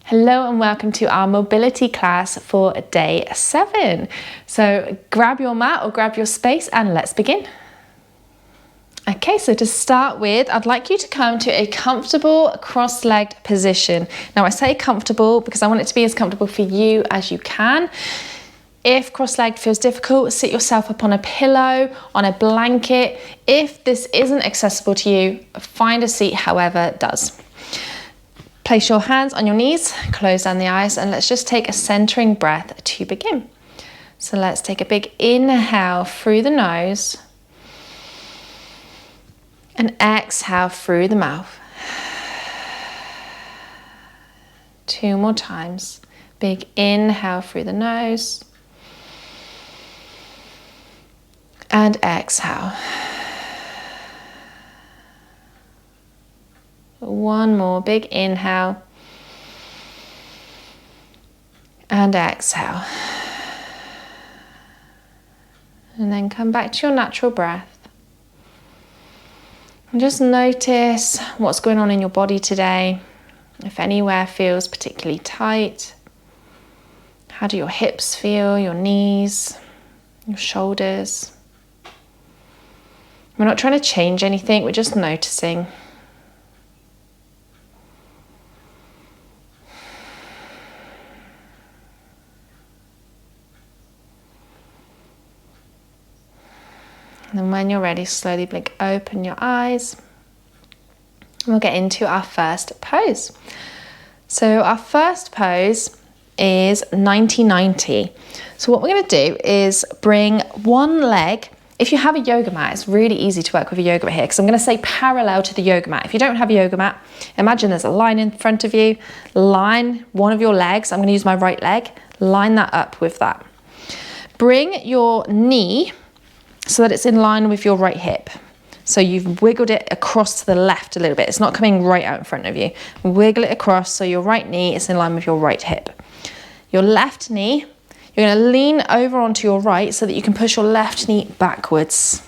Hello and welcome to our mobility class for day 7. So grab your mat or grab your space and let's begin. Okay, so to start with, I'd like you to come to a comfortable cross-legged position. Now I say comfortable because I want it to be as comfortable for you as you can. If cross-legged feels difficult, sit yourself up on a pillow, on a blanket. If this isn't accessible to you, find a seat however does. Place your hands on your knees, close down the eyes, and let's just take a centering breath to begin. So let's take a big inhale through the nose and exhale through the mouth. 2 more times. Big inhale through the nose and exhale. 1 more big inhale and exhale. And then come back to your natural breath. And just notice what's going on in your body today. If anywhere feels particularly tight. How do your hips feel, your knees, your shoulders? We're not trying to change anything, we're just noticing. And then when you're ready, slowly blink open your eyes. And we'll get into our first pose. So our first pose is 90-90. So what we're going to do is bring one leg. If you have a yoga mat, it's really easy to work with a yoga mat here because I'm going to say parallel to the yoga mat. If you don't have a yoga mat, imagine there's a line in front of you. Line one of your legs. I'm going to use my right leg. Line that up with that. Bring your knee so that it's in line with your right hip. So you've wiggled it across to the left a little bit. It's not coming right out in front of you. Wiggle it across so your right knee is in line with your right hip. Your left knee, you're going to lean over onto your right so that you can push your left knee backwards.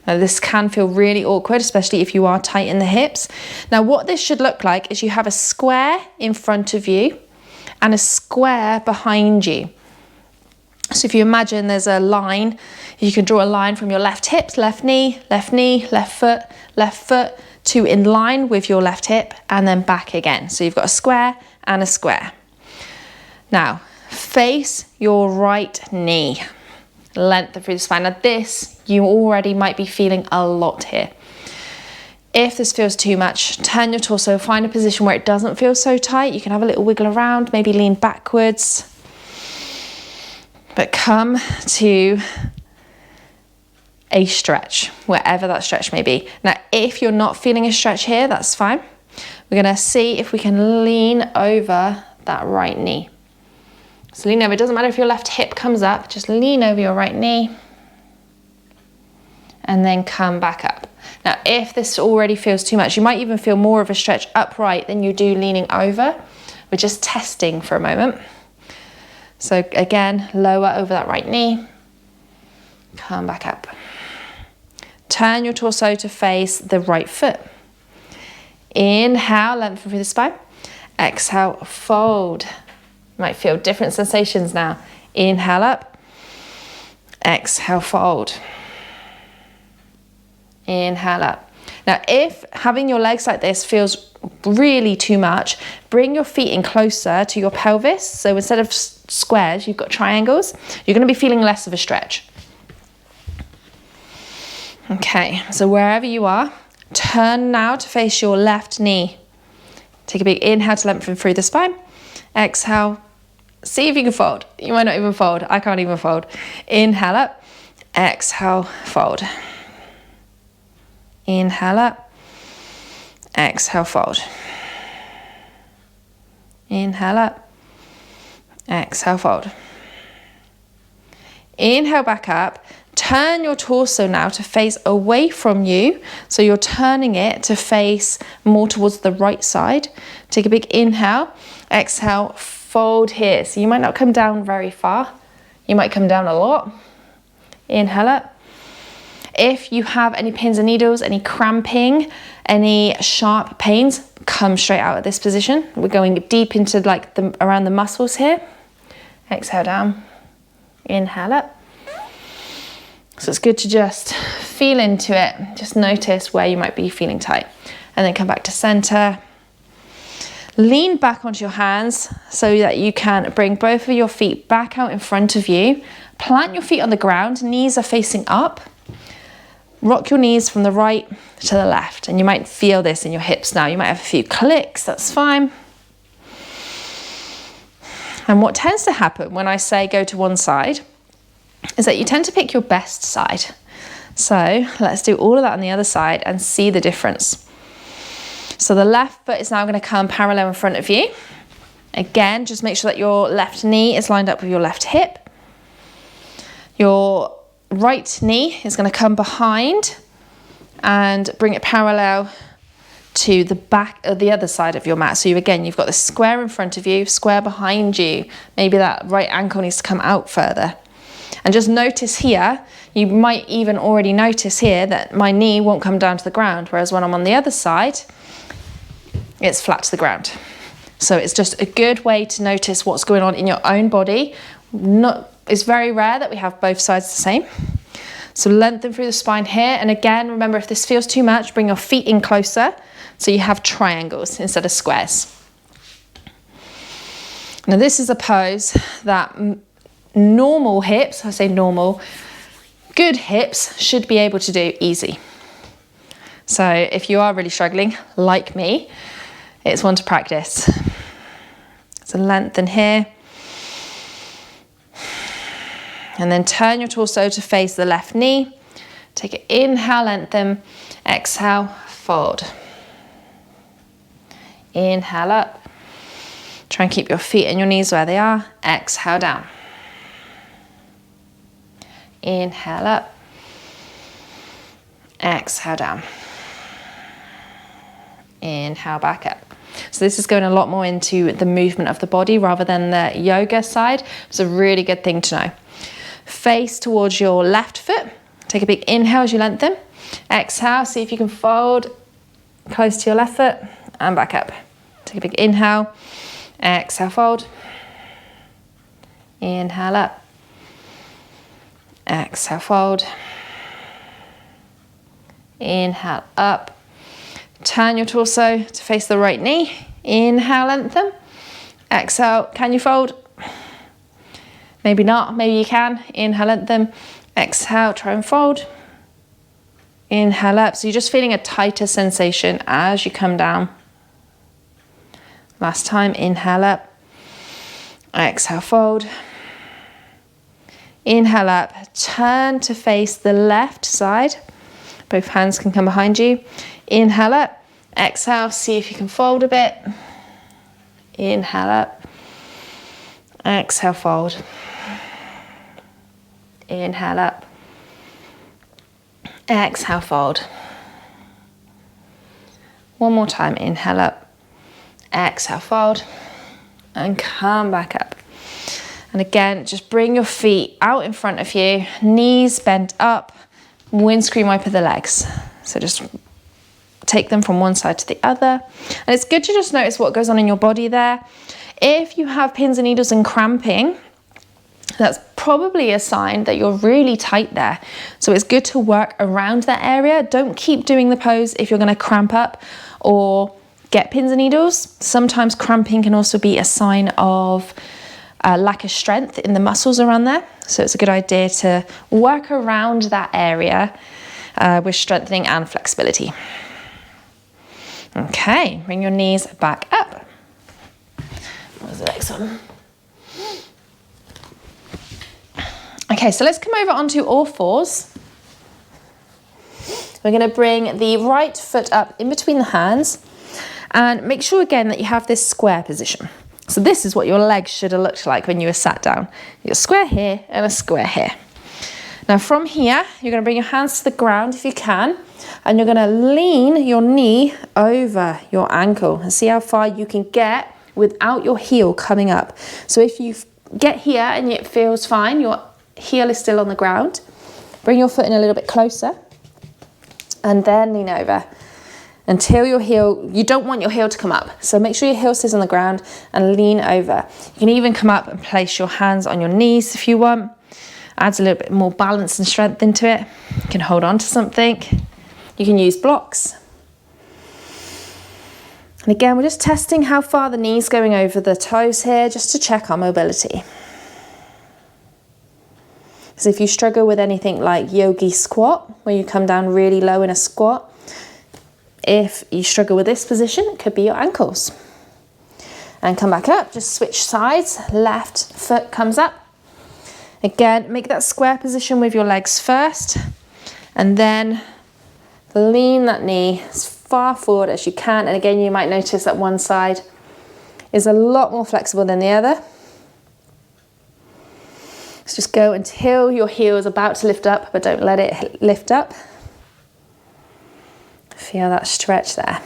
Now this can feel really awkward, especially if you are tight in the hips. Now what this should look like is you have a square in front of you and a square behind you. So if you imagine there's a line, you can draw a line from your left hip, left knee, left foot to in line with your left hip and then back again. So you've got a square and a square. Now face your right knee, lengthen through the spine. Now this, you already might be feeling a lot here. If this feels too much, turn your torso, find a position where it doesn't feel so tight. You can have a little wiggle around, maybe lean backwards. But come to a stretch, wherever that stretch may be. Now, if you're not feeling a stretch here, that's fine. We're gonna see if we can lean over that right knee. So lean over, it doesn't matter if your left hip comes up, just lean over your right knee and then come back up. Now, if this already feels too much, you might even feel more of a stretch upright than you do leaning over. We're just testing for a moment. So again, lower over that right knee, come back up. Turn your torso to face the right foot. Inhale, lengthen through the spine. Exhale, fold. You might feel different sensations now. Inhale up, exhale, fold. Inhale up. Now, if having your legs like this feels really too much, bring your feet in closer to your pelvis. So instead of squares, you've got triangles. You're going to be feeling less of a stretch. Okay, so wherever you are, turn now to face your left knee. Take a big inhale to lengthen through the spine. Exhale. See if you can fold. You might not even fold. I can't even fold. Inhale up. Exhale, fold. Inhale up. Exhale, fold. Inhale up. Exhale, fold. Inhale back up. Turn your torso now to face away from you. So you're turning it to face more towards the right side. Take a big inhale. Exhale, fold here. So you might not come down very far. You might come down a lot. Inhale up. If you have any pins and needles, any cramping, any sharp pains, come straight out of this position. We're going deep into like around the muscles here. Exhale down, inhale up. So it's good to just feel into it. Just notice where you might be feeling tight. And then come back to center. Lean back onto your hands so that you can bring both of your feet back out in front of you. Plant your feet on the ground, knees are facing up. Rock your knees from the right to the left. And you might feel this in your hips now. You might have a few clicks, that's fine. And what tends to happen when I say go to one side is that you tend to pick your best side. So let's do all of that on the other side and see the difference. So the left foot is now going to come parallel in front of you. Again, just make sure that your left knee is lined up with your left hip. Your right knee is going to come behind and bring it parallel to the back of the other side of your mat. So you've got the square in front of you, square behind you. Maybe that right ankle needs to come out further. And just notice here, you might even already notice here that my knee won't come down to the ground, whereas when I'm on the other side, it's flat to the ground. So it's just a good way to notice what's going on in your own body. It's very rare that we have both sides the same. So lengthen through the spine here. And again, remember, if this feels too much, bring your feet in closer so you have triangles instead of squares. Now this is a pose that normal hips, I say normal, good hips should be able to do easy. So if you are really struggling, like me, it's one to practice. So lengthen here. And then turn your torso to face the left knee. Take an inhale, lengthen. Exhale, fold. Inhale up. Try and keep your feet and your knees where they are. Exhale down. Inhale up. Exhale down. Inhale back up. So this is going a lot more into the movement of the body rather than the yoga side. It's a really good thing to know. Face towards your left foot. Take a big inhale as you lengthen. Exhale, see if you can fold close to your left foot and back up. Take a big inhale. Exhale, fold. Inhale up. Exhale, fold. Inhale up. Turn your torso to face the right knee. Inhale, lengthen. Exhale, can you fold? Maybe not, maybe you can. Inhale, lengthen. Exhale, try and fold. Inhale up. So you're just feeling a tighter sensation as you come down. Last time, inhale up. Exhale, fold. Inhale up. Turn to face the left side. Both hands can come behind you. Inhale up. Exhale, see if you can fold a bit. Inhale up. Exhale, fold. Inhale up. Exhale, fold. One more time, inhale up. Exhale, fold. And come back up. And again, just bring your feet out in front of you, knees bent up, windscreen wiper the legs. So just take them from one side to the other. And it's good to just notice what goes on in your body there. If you have pins and needles and cramping, that's probably a sign that you're really tight there. So it's good to work around that area. Don't keep doing the pose if you're going to cramp up or get pins and needles. Sometimes cramping can also be a sign of lack of strength in the muscles around there. So it's a good idea to work around that area with strengthening and flexibility. Okay, bring your knees back up. What's the next one? Okay, so let's come over onto all fours. We're going to bring the right foot up in between the hands and make sure again that you have this square position. So this is what your legs should have looked like when you were sat down. You're a square here and a square here. Now from here, you're going to bring your hands to the ground if you can, and you're going to lean your knee over your ankle and see how far you can get without your heel coming up. So if you get here and it feels fine, your heel is still on the ground, Bring your foot in a little bit closer and then lean over until your heel, you don't want your heel to come up. So make sure your heel stays on the ground and lean over. You can even come up and place your hands on your knees if you want. Adds a little bit more balance and strength into it. You can hold on to something. You can use blocks. And again, we're just testing how far the knee's going over the toes here, just to check our mobility. So if you struggle with anything like yogi squat, where you come down really low in a squat, if you struggle with this position, it could be your ankles. And come back up, just switch sides, left foot comes up. Again, make that square position with your legs first, and then lean that knee as far forward as you can. And again, you might notice that one side is a lot more flexible than the other. So just go until your heel is about to lift up, but don't let it lift up. Feel that stretch there.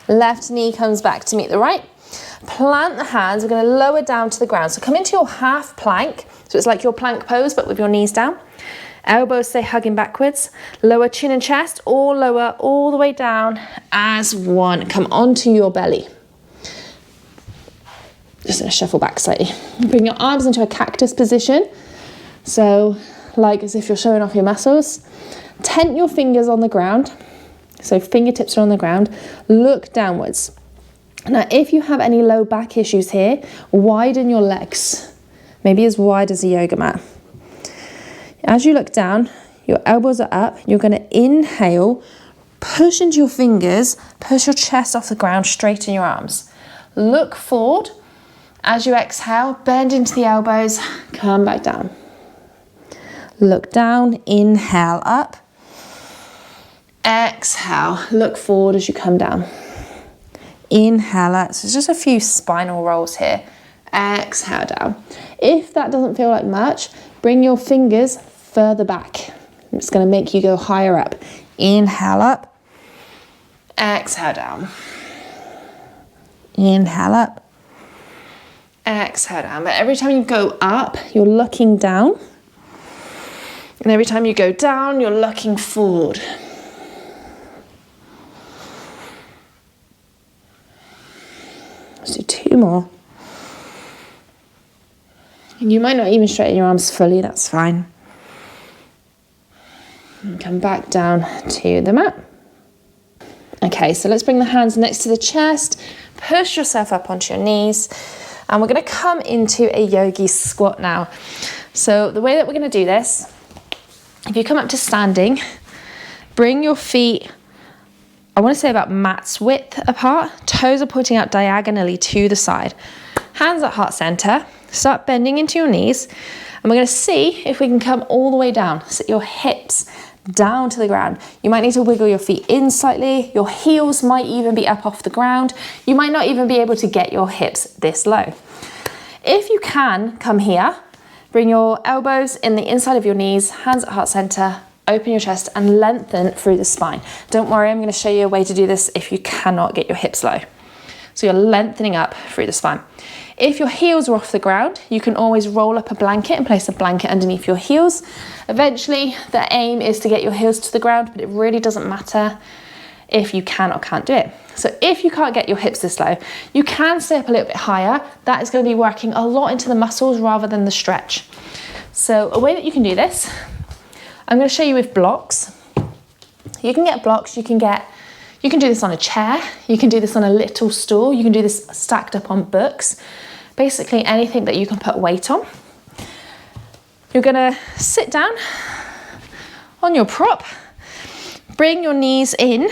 Left knee comes back to meet the right. Plant the hands, we're going to lower down to the ground. So come into your half plank. So it's like your plank pose, but with your knees down. Elbows stay hugging backwards. Lower chin and chest, or lower all the way down as one. Come onto your belly. Just going to shuffle back slightly. Bring your arms into a cactus position. So like as if you're showing off your muscles. Tent your fingers on the ground. So fingertips are on the ground. Look downwards. Now, if you have any low back issues here, widen your legs. Maybe as wide as a yoga mat. As you look down, your elbows are up. You're going to inhale, push into your fingers, push your chest off the ground, straighten your arms. Look forward. As you exhale, bend into the elbows, come back down. Look down, inhale up. Exhale, look forward as you come down. Inhale up. So just a few spinal rolls here. Exhale down. If that doesn't feel like much, bring your fingers further back. It's going to make you go higher up. Inhale up. Exhale down. Inhale up. Exhale down. But every time you go up, you're looking down. And every time you go down, you're looking forward. Let's do two more. And you might not even straighten your arms fully, that's fine. And come back down to the mat. Okay, so let's bring the hands next to the chest. Push yourself up onto your knees. And we're going to come into a yogi squat now. So the way that we're going to do this, if you come up to standing, bring your feet, I want to say about mat's width apart. Toes are pointing out diagonally to the side. Hands at heart center. Start bending into your knees. And we're going to see if we can come all the way down. Sit your hips down to the ground. You might need to wiggle your feet in slightly. Your heels might even be up off the ground. You might not even be able to get your hips this low. If you can, come here. Bring your elbows in the inside of your knees, hands at heart center. Open your chest and lengthen through the spine. Don't worry, I'm going to show you a way to do this if you cannot get your hips low. So you're lengthening up through the spine. If your heels are off the ground, you can always roll up a blanket and place a blanket underneath your heels. Eventually, the aim is to get your heels to the ground, but it really doesn't matter if you can or can't do it. So if you can't get your hips this low, you can stay up a little bit higher. That is going to be working a lot into the muscles rather than the stretch. So a way that you can do this, I'm going to show you with blocks. You can get blocks, you can do this on a chair, you can do this on a little stool, you can do this stacked up on books, basically anything that you can put weight on. You're going to sit down on your prop, bring your knees in,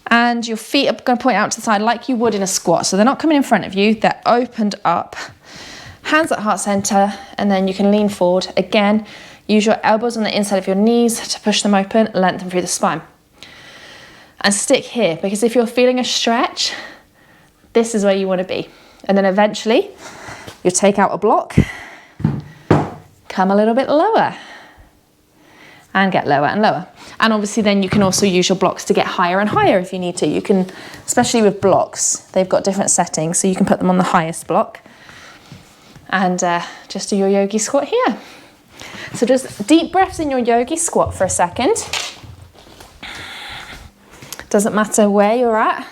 and your feet are going to point out to the side like you would in a squat. So they're not coming in front of you, they're opened up. Hands at heart center, and then you can lean forward. Again, use your elbows on the inside of your knees to push them open, lengthen through the spine. And stick here, because if you're feeling a stretch, this is where you want to be. And then eventually, you'll take out a block, come a little bit lower. and get lower and lower. And obviously then you can also use your blocks to get higher and higher if you need to. You can, especially with blocks, they've got different settings, so you can put them on the highest block and just do your yogi squat here. So just deep breaths in your yogi squat for a second. Doesn't matter where you're at.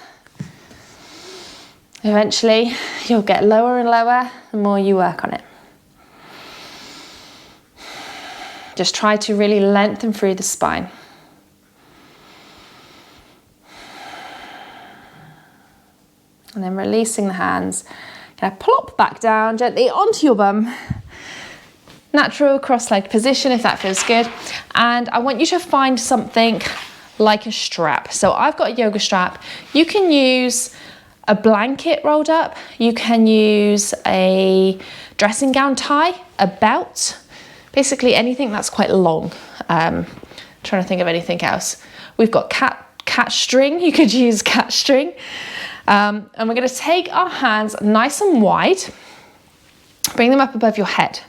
Eventually you'll get lower and lower the more you work on it. Just try to really lengthen through the spine. And then releasing the hands. Gonna plop back down gently onto your bum. Natural cross-legged position if that feels good. And I want you to find something like a strap. So I've got a yoga strap. You can use a blanket rolled up. You can use a dressing gown tie, a belt, basically anything that's quite long. Trying to think of anything else. We've got cat string. You could use cat string. And we're going to take our hands nice and wide, bring them up above your head.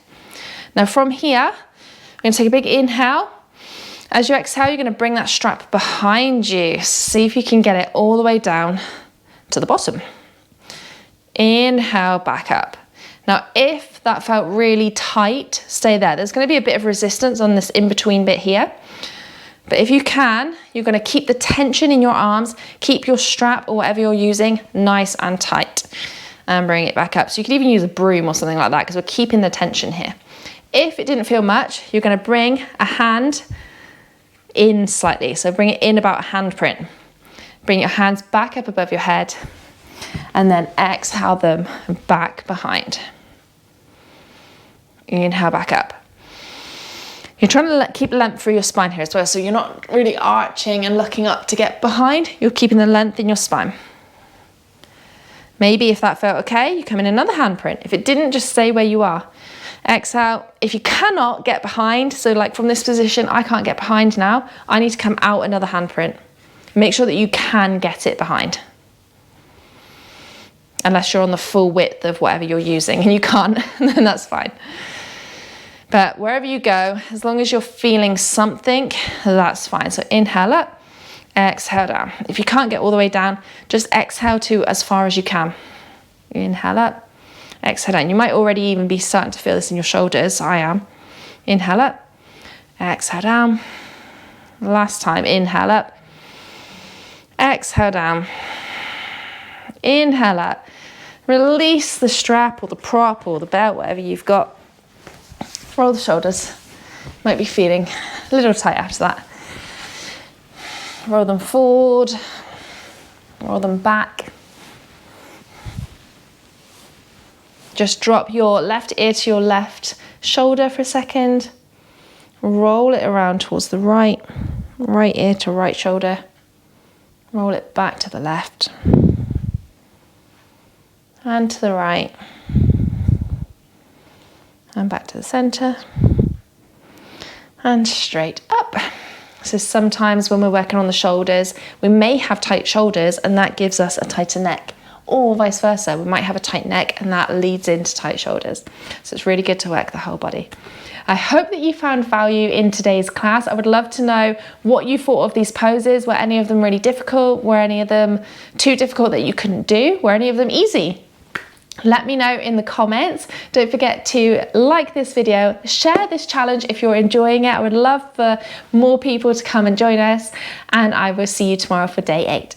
Now from here, we're going to take a big inhale. As you exhale, you're going to bring that strap behind you. See if you can get it all the way down to the bottom. Inhale, back up. Now, if that felt really tight, stay there. There's going to be a bit of resistance on this in-between bit here. But if you can, you're going to keep the tension in your arms, keep your strap or whatever you're using nice and tight, and bring it back up. So you could even use a broom or something like that because we're keeping the tension here. If it didn't feel much, you're going to bring a hand in slightly. So bring it in about a handprint. Bring your hands back up above your head and then exhale them back behind. Inhale back up. You're trying to keep length through your spine here as well, so you're not really arching and looking up to get behind. You're keeping the length in your spine. Maybe if that felt okay, you come in another handprint. If it didn't, just stay where you are. Exhale. If you cannot get behind, so like from this position, I can't get behind now, I need to come out another handprint. Make sure that you can get it behind. Unless you're on the full width of whatever you're using and you can't, then that's fine. But wherever you go, as long as you're feeling something, that's fine. So inhale up, exhale down. If you can't get all the way down, just exhale to as far as you can. Inhale up, exhale down. You might already even be starting to feel this in your shoulders. I am. Inhale up, exhale down. Last time, inhale up, exhale down. Inhale up. Release the strap or the prop or the belt, whatever you've got. Roll the shoulders. Might be feeling a little tight after that. Roll them forward. Roll them back. Just drop your left ear to your left shoulder for a second. Roll it around towards the right. Right ear to right shoulder. Roll it back to the left. And to the right. And back to the center. And straight up. So sometimes when we're working on the shoulders, we may have tight shoulders and that gives us a tighter neck. Or vice versa, we might have a tight neck and that leads into tight shoulders. So it's really good to work the whole body. I hope that you found value in today's class. I would love to know what you thought of these poses. Were any of them really difficult? Were any of them too difficult that you couldn't do? Were any of them easy? Let me know in the comments. Don't forget to like this video, share this challenge if you're enjoying it. I would love for more people to come and join us, and I will see you tomorrow for day 8.